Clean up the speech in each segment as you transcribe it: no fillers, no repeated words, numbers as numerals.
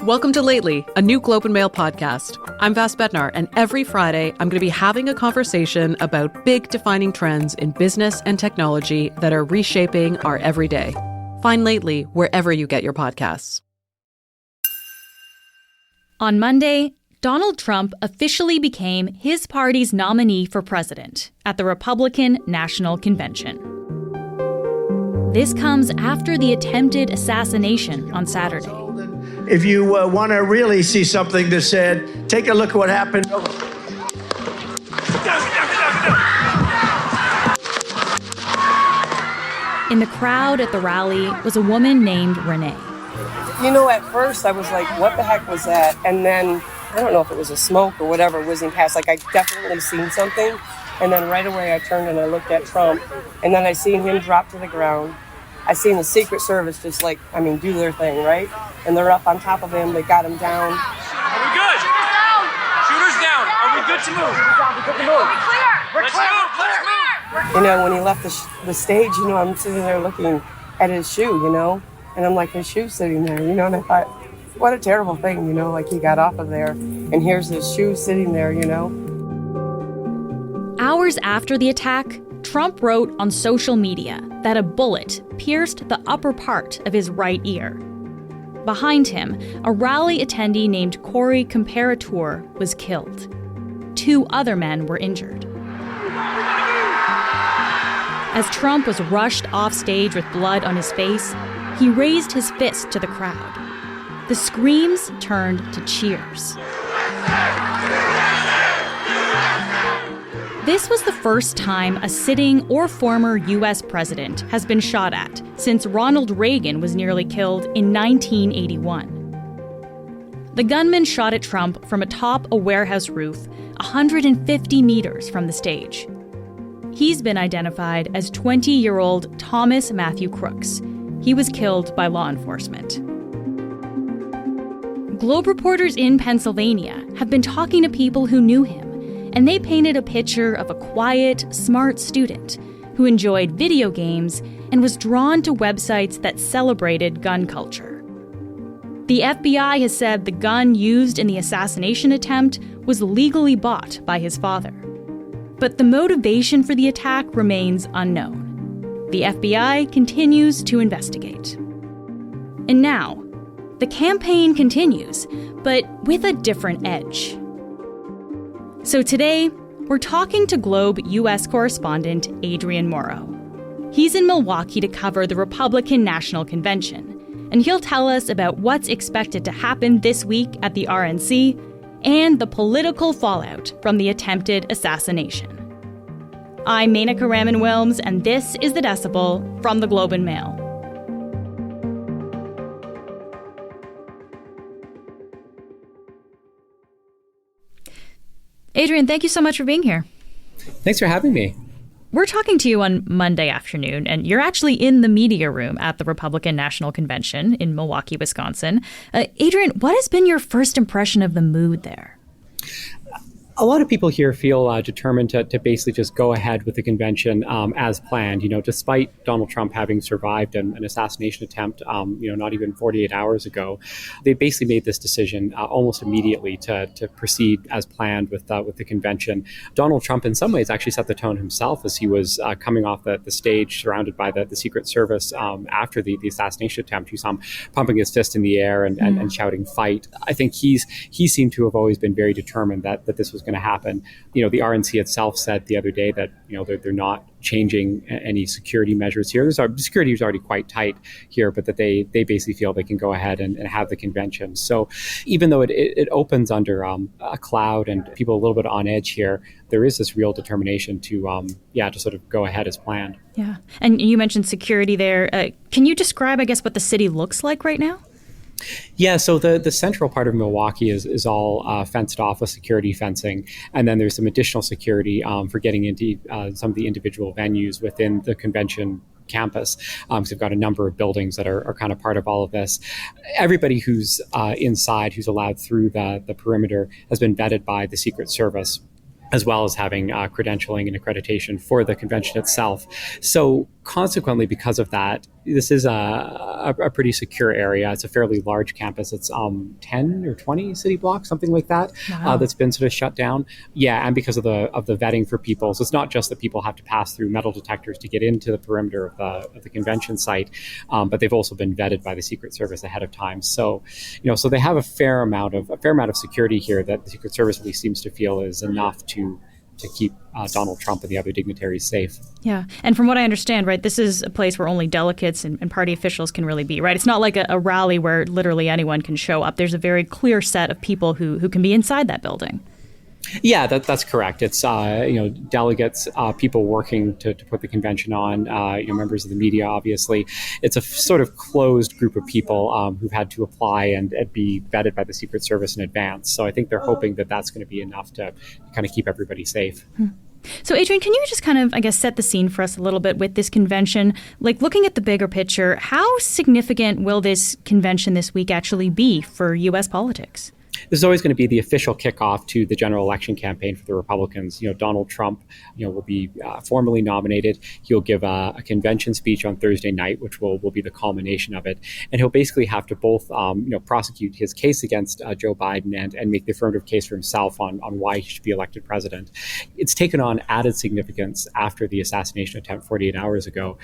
Welcome to Lately, a new Globe and Mail podcast. I'm Vas Bednar, and every Friday, I'm going to be having a conversation about big defining trends in business and technology that are reshaping our everyday. Find Lately wherever you get your podcasts. On Monday, Donald Trump officially became his party's nominee for president at the Republican National Convention. This comes after the attempted assassination on Saturday. If you want to really see something that's said, take a look at what happened. In the crowd at the rally was a woman named Renee. You know, at first I was like, what the heck was that? And then, I don't know if it was a smoke or whatever whizzing past. Like, I definitely seen something. And then right away I turned and I looked at Trump. And then I seen him drop to the ground. I seen the Secret Service just do their thing, right? And they're up on top of him. They got him down. Are we good? Shooters down. Are we good to move? We're good to move. Let's move. Let's move. You know, when he left the stage, you know, I'm sitting there looking at his shoe, you know? And I'm like, his shoe's sitting there, you know? And I thought, what a terrible thing, you know? Like, he got off of there, and here's his shoe sitting there, you know? Hours after the attack, Trump wrote on social media that a bullet pierced the upper part of his right ear. Behind him, a rally attendee named Corey Comparator was killed. 2 other men were injured. As Trump was rushed off stage with blood on his face, he raised his fist to the crowd. The screams turned to cheers. This was the first time a sitting or former U.S. president has been shot at since Ronald Reagan was nearly killed in 1981. The gunman shot at Trump from atop a warehouse roof 150 meters from the stage. He's been identified as 20-year-old Thomas Matthew Crooks. He was killed by law enforcement. Globe reporters in Pennsylvania have been talking to people who knew him, and they painted a picture of a quiet, smart student who enjoyed video games and was drawn to websites that celebrated gun culture. The FBI has said the gun used in the assassination attempt was legally bought by his father. But the motivation for the attack remains unknown. The FBI continues to investigate. And now, the campaign continues, but with a different edge. So today, we're talking to Globe U.S. correspondent Adrian Morrow. He's in Milwaukee to cover the Republican National Convention, and he'll tell us about what's expected to happen this week at the RNC and the political fallout from the attempted assassination. I'm Menaka Raman-Wilms, and this is The Decibel from the Globe and Mail. Adrian, thank you so much for being here. Thanks for having me. We're talking to you on Monday afternoon, and you're actually in the media room at the Republican National Convention in Milwaukee, Wisconsin. Adrian, what has been your first impression of the mood there? A lot of people here feel determined to basically just go ahead with the convention as planned. You know, despite Donald Trump having survived an assassination attempt, not even 48 hours ago, they basically made this decision almost immediately to proceed as planned with the convention. Donald Trump, in some ways, actually set the tone himself as he was coming off the stage, surrounded by the Secret Service after the assassination attempt. You saw him pumping his fist in the air and shouting "fight." I think he seemed to have always been very determined that this was going to happen. You know, the RNC itself said the other day that, you know, they're not changing any security measures here. Security is already quite tight here, but that they basically feel they can go ahead and have the convention. So even though it opens under a cloud and people a little bit on edge here, there is this real determination to sort of go ahead as planned. Yeah. And you mentioned security there. Can you describe, I guess, what the city looks like right now? Yeah, so the central part of Milwaukee is all fenced off with security fencing, and then there's some additional security for getting into some of the individual venues within the convention campus. So we've got a number of buildings that are kind of part of all of this. Everybody who's inside, who's allowed through the perimeter, has been vetted by the Secret Service, as well as having credentialing and accreditation for the convention itself. So consequently, because of that, this is a pretty secure area. It's a fairly large campus. It's 10 or 20 city blocks, something like that, Wow. that's been sort of shut down. Yeah, and because of the vetting for people. So it's not just that people have to pass through metal detectors to get into the perimeter of the convention site, but they've also been vetted by the Secret Service ahead of time. So, so they have a fair amount of security here that the Secret Service really seems to feel is enough to keep Donald Trump and the other dignitaries safe. Yeah. And from what I understand, right, this is a place where only delegates and party officials can really be, right? It's not like a rally where literally anyone can show up. There's a very clear set of people who can be inside that building. Yeah, that's correct. It's delegates, people working to put the convention on, members of the media. Obviously, it's a sort of closed group of people who've had to apply and be vetted by the Secret Service in advance. So I think they're hoping that that's going to be enough to kind of keep everybody safe. So, Adrian, can you just kind of, I guess, set the scene for us a little bit with this convention? Like, looking at the bigger picture, how significant will this convention this week actually be for U.S. politics? This is always going to be the official kickoff to the general election campaign for the Republicans. Donald Trump, will be formally nominated. He'll give a convention speech on Thursday night, which will be the culmination of it. And he'll basically have to both, prosecute his case against Joe Biden and make the affirmative case for himself on why he should be elected president. It's taken on added significance after the assassination attempt 48 hours ago.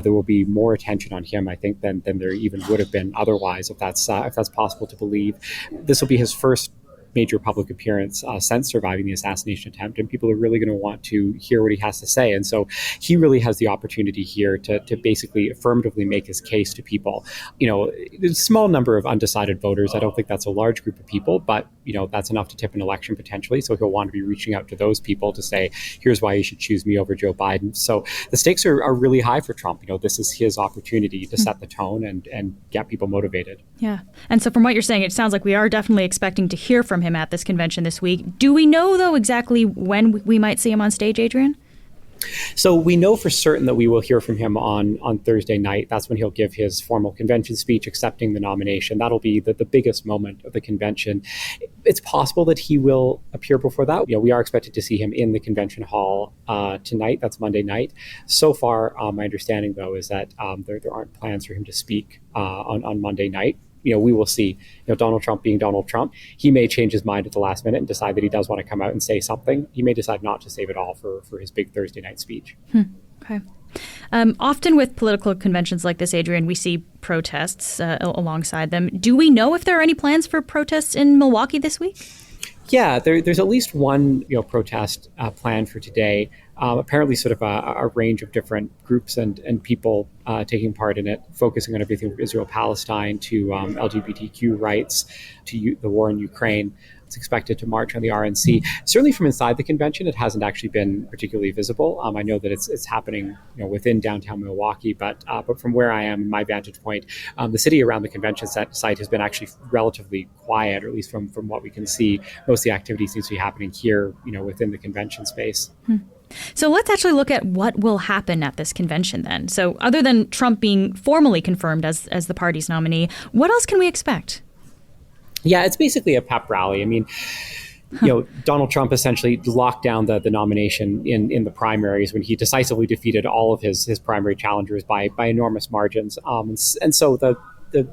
There will be more attention on him, I think, than there even would have been otherwise, if that's possible to believe. This will be his first major public appearance since surviving the assassination attempt, and people are really going to want to hear what he has to say. And so he really has the opportunity here to basically affirmatively make his case to people. There's a small number of undecided voters. I don't think that's a large group of people, but that's enough to tip an election potentially. So he'll want to be reaching out to those people to say, here's why you should choose me over Joe Biden. So the stakes are really high for Trump. This is his opportunity to set the tone and get people motivated. Yeah. And so from what you're saying, it sounds like we are definitely expecting to hear from him at this convention this week. Do we know, though, exactly when we might see him on stage, Adrian? So we know for certain that we will hear from him on Thursday night. That's when he'll give his formal convention speech accepting the nomination. That'll be the biggest moment of the convention. It's possible that he will appear before that. We are expected to see him in the convention hall tonight. That's Monday night. So far, my understanding, though, is that there aren't plans for him to speak on Monday night. We will see. Donald Trump being Donald Trump, he may change his mind at the last minute and decide that he does want to come out and say something. He may decide not to save it all for his big Thursday night speech. Okay. Often with political conventions like this, Adrian, we see protests alongside them. Do we know if there are any plans for protests in Milwaukee this week? Yeah, there's at least one protest planned for today. Apparently sort of a range of different groups and people taking part in it, focusing on everything from Israel-Palestine to LGBTQ rights to the war in Ukraine. It's expected to march on the RNC. Certainly from inside the convention, it hasn't actually been particularly visible. I know that it's happening within downtown Milwaukee, but from where I am, my vantage point, the city around the convention site has been actually relatively quiet, or at least from what we can see. Most of the activity seems to be happening here, within the convention space. So let's actually look at what will happen at this convention then. So other than Trump being formally confirmed as the party's nominee, what else can we expect? Yeah, it's basically a pep rally. I mean, Donald Trump essentially locked down the nomination in the primaries when he decisively defeated all of his primary challengers by enormous margins. And so the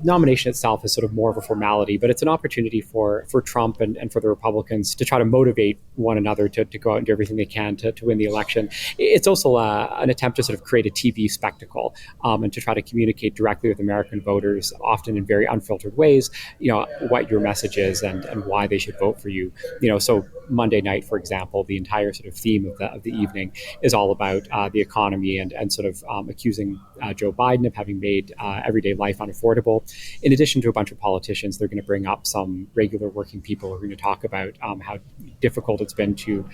nomination itself is sort of more of a formality, but it's an opportunity for Trump and for the Republicans to try to motivate one another to go out and do everything they can to win the election. It's also an attempt to sort of create a TV spectacle and to try to communicate directly with American voters, often in very unfiltered ways, what your message is and why they should vote for you. So Monday night, for example, the entire sort of theme of the evening is all about the economy and sort of accusing Joe Biden of having made everyday life unaffordable. In addition to a bunch of politicians, they're going to bring up some regular working people who are going to talk about how difficult it's been to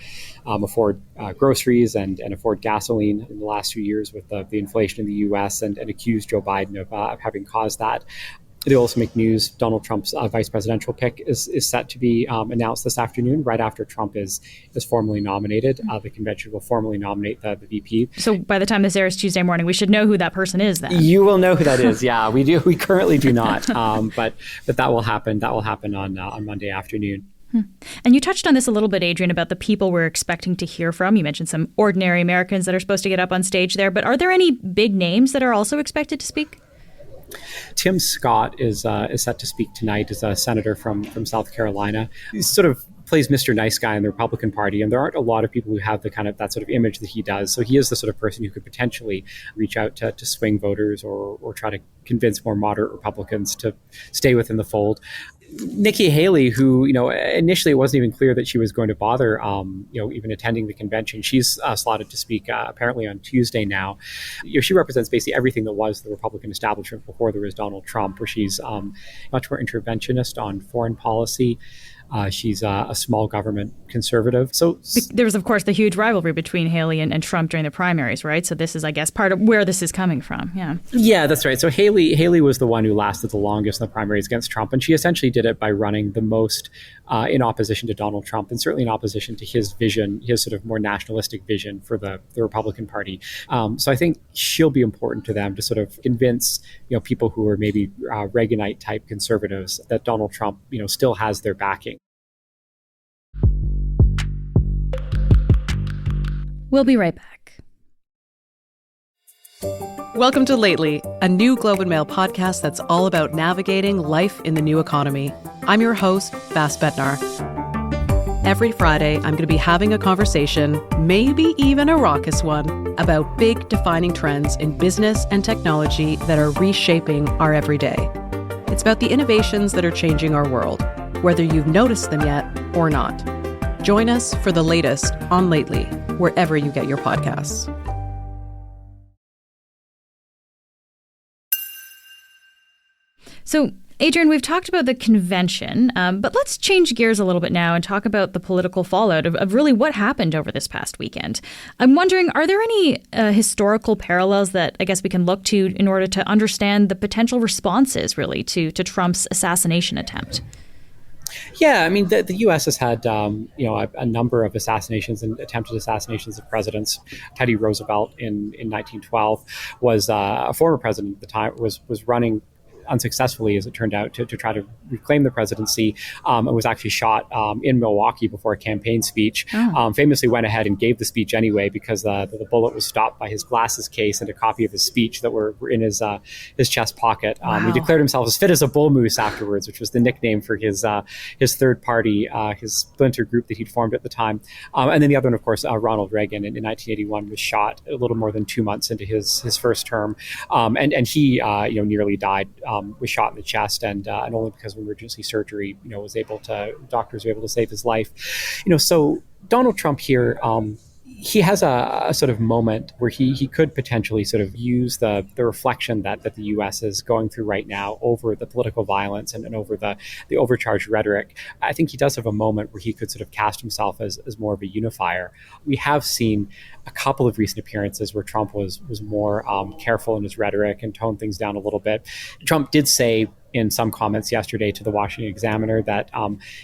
afford groceries and afford gasoline in the last few years with the inflation in the U.S. and accuse Joe Biden of having caused that. They also make news. Donald Trump's vice presidential pick is set to be announced this afternoon, right after Trump is formally nominated. The convention will formally nominate the VP. So by the time this airs Tuesday morning, we should know who that person is then. You will know who that is. Yeah, we do. We currently do not. But that will happen. That will happen on Monday afternoon. And you touched on this a little bit, Adrian, about the people we're expecting to hear from. You mentioned some ordinary Americans that are supposed to get up on stage there, but are there any big names that are also expected to speak? Tim Scott is set to speak tonight as a senator from South Carolina. He's sort of plays Mr. Nice Guy in the Republican Party, and there aren't a lot of people who have the kind of that sort of image that he does. So he is the sort of person who could potentially reach out to swing voters or try to convince more moderate Republicans to stay within the fold. Nikki Haley, who, initially it wasn't even clear that she was going to bother, even attending the convention. She's slotted to speak apparently on Tuesday now. She represents basically everything that was the Republican establishment before there was Donald Trump, where she's much more interventionist on foreign policy. She's a small government conservative. So there was, of course, the huge rivalry between Haley and Trump during the primaries, right? So this is, I guess, part of where this is coming from. Yeah, that's right. So Haley was the one who lasted the longest in the primaries against Trump, and she essentially did it by running the most in opposition to Donald Trump, and certainly in opposition to his vision, his sort of more nationalistic vision for the Republican Party. So I think she'll be important to them to sort of convince people who are maybe Reaganite type conservatives that Donald Trump still has their backing. We'll be right back. Welcome to Lately, a new Globe and Mail podcast that's all about navigating life in the new economy. I'm your host, Vas Bednar. Every Friday, I'm going to be having a conversation, maybe even a raucous one, about big defining trends in business and technology that are reshaping our everyday. It's about the innovations that are changing our world, whether you've noticed them yet or not. Join us for the latest on Lately, wherever you get your podcasts. So, Adrian, we've talked about the convention, but let's change gears a little bit now and talk about the political fallout of really what happened over this past weekend. I'm wondering, are there any historical parallels that I guess we can look to in order to understand the potential responses, really, to Trump's assassination attempt? Yeah, I mean, the U.S. has had, a number of assassinations and attempted assassinations of presidents. Teddy Roosevelt in 1912 was a former president at the time, was running unsuccessfully, as it turned out, to try to reclaim the presidency, and was actually shot in Milwaukee before a campaign speech. Famously went ahead and gave the speech anyway because the bullet was stopped by his glasses case and a copy of his speech that were in his chest pocket. He declared himself as fit as a bull moose afterwards, which was the nickname for his third party, his splinter group that he'd formed at the time. And then the other one, of course, Ronald Reagan in 1981 was shot a little more than 2 months into his first term, and he nearly died. Was shot in the chest, and only because of emergency surgery, doctors were able to save his life. So Donald Trump here, he has a sort of moment where he could potentially sort of use the reflection that the U.S. is going through right now over the political violence and over the overcharged rhetoric. I think he does have a moment where he could sort of cast himself as more of a unifier. We have seen a couple of recent appearances where Trump was more careful in his rhetoric and toned things down a little bit. Trump did say in some comments yesterday to the Washington Examiner that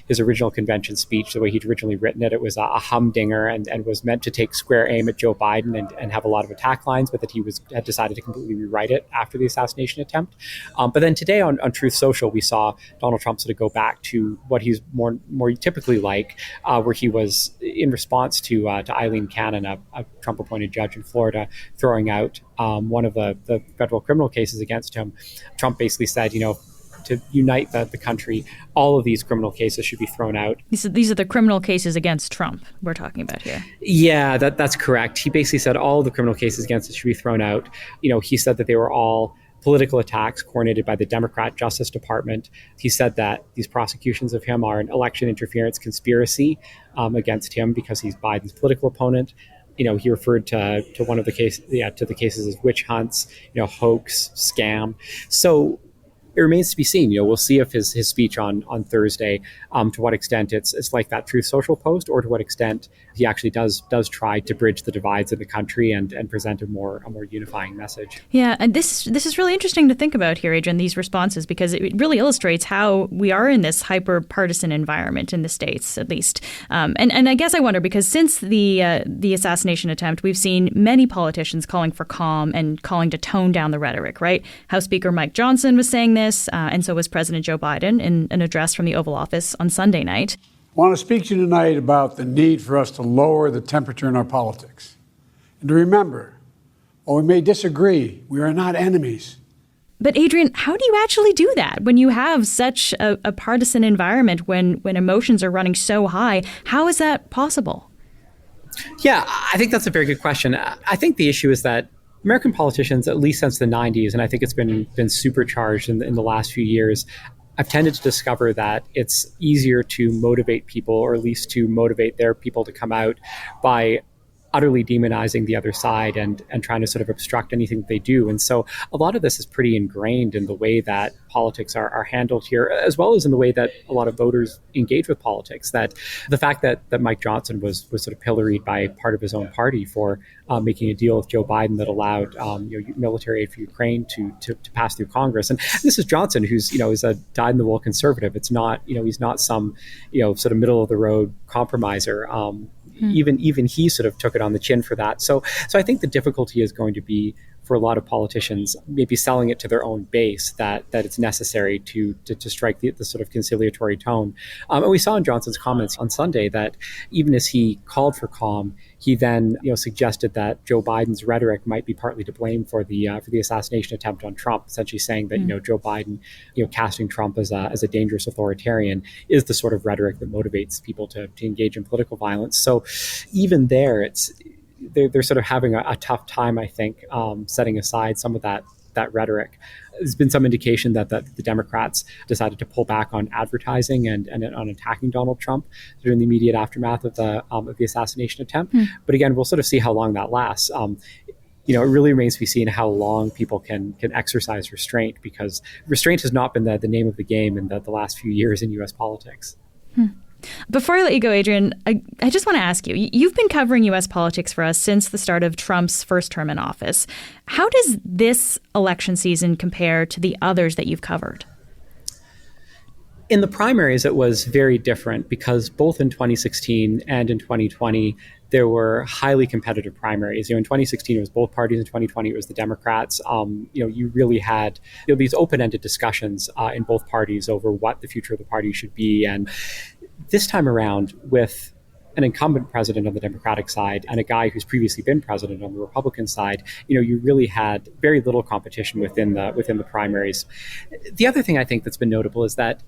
his original convention speech, the way he'd originally written it, it was a humdinger and was meant to take square aim at Joe Biden and have a lot of attack lines, but that he had decided to completely rewrite it after the assassination attempt. But then today on Truth Social, we saw Donald Trump sort of go back to what he's more typically like, where he was in response to Eileen Cannon, a Trump-appointed judge in Florida, throwing out one of the federal criminal cases against him. Trump basically said, to unite the country, all of these criminal cases should be thrown out. These are the criminal cases against Trump we're talking about here. Yeah, that's correct. He basically said all of the criminal cases against us should be thrown out. He said that they were all political attacks coordinated by the Democrat Justice Department. He said that these prosecutions of him are an election interference conspiracy against him because he's Biden's political opponent. He referred to one of the cases as witch hunts, hoax, scam. So it remains to be seen. We'll see if his speech on Thursday, to what extent it's like that Truth Social post, or to what extent he actually does try to bridge the divides in the country and present a more unifying message. Yeah, and this is really interesting to think about here, Adrian, these responses, because it really illustrates how we are in this hyper-partisan environment in the States, at least. And I guess I wonder, because since the assassination attempt, we've seen many politicians calling for calm and calling to tone down the rhetoric, right? House Speaker Mike Johnson was saying this, and so was President Joe Biden in an address from the Oval Office on Sunday night. I want to speak to you tonight about the need for us to lower the temperature in our politics. And to remember, while we may disagree, we are not enemies. But Adrian, how do you actually do that when you have such a partisan environment, when emotions are running so high? How is that possible? Yeah, I think that's a very good question. I think the issue is that American politicians, at least since the 90s, and I think it's been supercharged in the last few years, I've tended to discover that it's easier to motivate people, or at least to motivate their people to come out, by utterly demonizing the other side and trying to sort of obstruct anything that they do. And so a lot of this is pretty ingrained in the way that politics are handled here, as well as in the way that a lot of voters engage with politics. That the fact that Mike Johnson was sort of pilloried by part of his own party for making a deal with Joe Biden that allowed military aid for Ukraine to pass through Congress. And this is Johnson, who's is a dyed-in-the-wool conservative. It's not he's not some sort of middle of the road compromiser. Even he sort of took it on the chin for that. So I think the difficulty is going to be for a lot of politicians maybe selling it to their own base that it's necessary to strike the sort of conciliatory tone. And we saw in Johnson's comments on Sunday that even as he called for calm, he then suggested that Joe Biden's rhetoric might be partly to blame for the assassination attempt on Trump, essentially saying that Joe Biden casting Trump as a dangerous authoritarian is the sort of rhetoric that motivates people to engage in political violence. So even there, they're sort of having a tough time, I think, setting aside some of that rhetoric. There's been some indication that the Democrats decided to pull back on advertising and on attacking Donald Trump during the immediate aftermath of the assassination attempt. But again, we'll sort of see how long that lasts. It really remains to be seen how long people can exercise restraint, because restraint has not been the name of the game in the last few years in U.S. politics. Before I let you go, Adrian, I just want to ask you, you've been covering U.S. politics for us since the start of Trump's first term in office. How does this election season compare to the others that you've covered? In the primaries, it was very different, because both in 2016 and in 2020, there were highly competitive primaries. In 2016, it was both parties. In 2020, it was the Democrats. You really had these open-ended discussions in both parties over what the future of the party should be. And this time around, with an incumbent president on the Democratic side and a guy who's previously been president on the Republican side, you really had very little competition within the primaries. The other thing I think that's been notable is that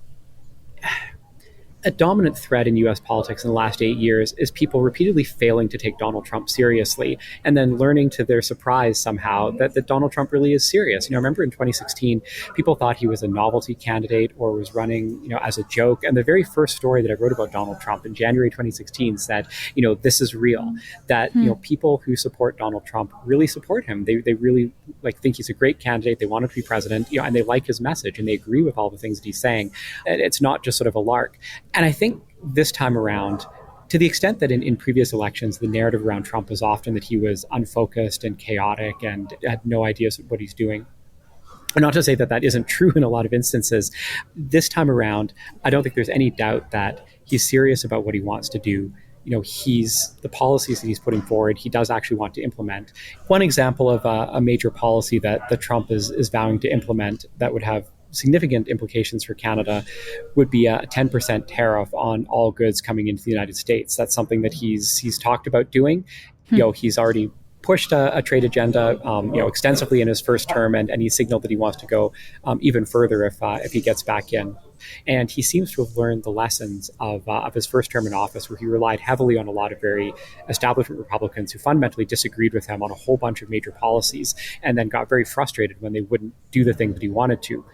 a dominant thread in U.S. politics in the last 8 years is people repeatedly failing to take Donald Trump seriously, and then learning to their surprise somehow that Donald Trump really is serious. Remember in 2016, people thought he was a novelty candidate or was running, as a joke. And the very first story that I wrote about Donald Trump in January 2016 said, this is real. That people who support Donald Trump really support him. They really think he's a great candidate. They want him to be president, and they like his message and they agree with all the things that he's saying. And it's not just sort of a lark. And I think this time around, to the extent that in previous elections, the narrative around Trump was often that he was unfocused and chaotic and had no ideas of what he's doing. And not to say that isn't true in a lot of instances. This time around, I don't think there's any doubt that he's serious about what he wants to do. He's the policies that he's putting forward, he does actually want to implement. One example of a major policy that Trump is vowing to implement that would have significant implications for Canada would be a 10% tariff on all goods coming into the United States. That's something that he's talked about doing. He's already pushed a trade agenda, extensively in his first term, and he signaled that he wants to go even further if he gets back in. And he seems to have learned the lessons of his first term in office, where he relied heavily on a lot of very establishment Republicans who fundamentally disagreed with him on a whole bunch of major policies, and then got very frustrated when they wouldn't do the thing that he wanted to.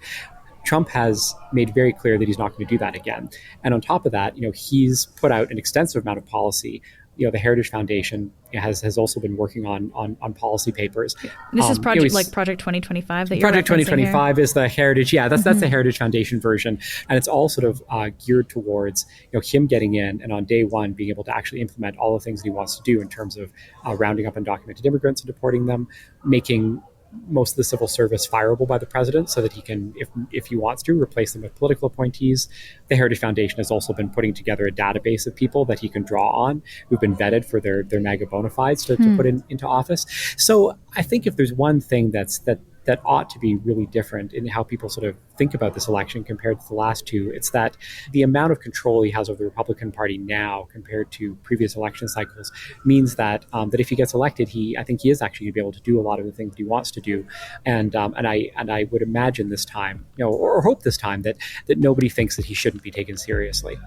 Trump has made very clear that he's not going to do that again. And on top of that, he's put out an extensive amount of policy. The Heritage Foundation has also been working on policy papers. This is Project 2025 that you're Project 2025 here? Is the Heritage. Yeah, that's the Heritage Foundation version. And it's all sort of geared towards him getting in and on day one being able to actually implement all the things that he wants to do in terms of rounding up undocumented immigrants and deporting them, making most of the civil service fireable by the president so that he can, if he wants to, replace them with political appointees. The Heritage Foundation has also been putting together a database of people that he can draw on who've been vetted for their MAGA bona fides to put into office. So I think if there's one thing that that ought to be really different in how people sort of think about this election compared to the last two. It's that the amount of control he has over the Republican Party now compared to previous election cycles means that that if he gets elected, I think he is actually going to be able to do a lot of the things that he wants to do. And I would imagine this time, or hope this time, that nobody thinks that he shouldn't be taken seriously.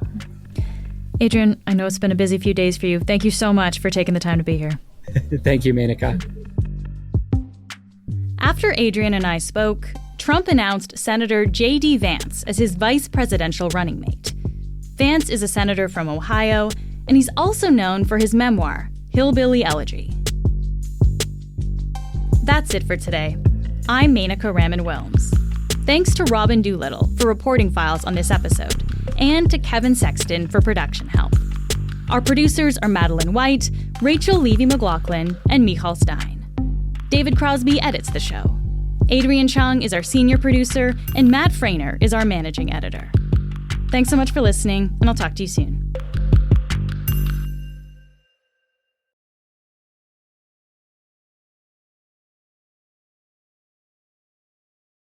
Adrian, I know it's been a busy few days for you. Thank you so much for taking the time to be here. Thank you, Menaka. After Adrian and I spoke, Trump announced Senator J.D. Vance as his vice presidential running mate. Vance is a senator from Ohio, and he's also known for his memoir, Hillbilly Elegy. That's it for today. I'm Menaka Raman-Wilms. Thanks to Robin Doolittle for reporting files on this episode, and to Kevin Sexton for production help. Our producers are Madeline White, Rachel Levy-McLaughlin, and Michal Stein. David Crosby edits the show. Adrian Chung is our senior producer, and Matt Frainer is our managing editor. Thanks so much for listening, and I'll talk to you soon.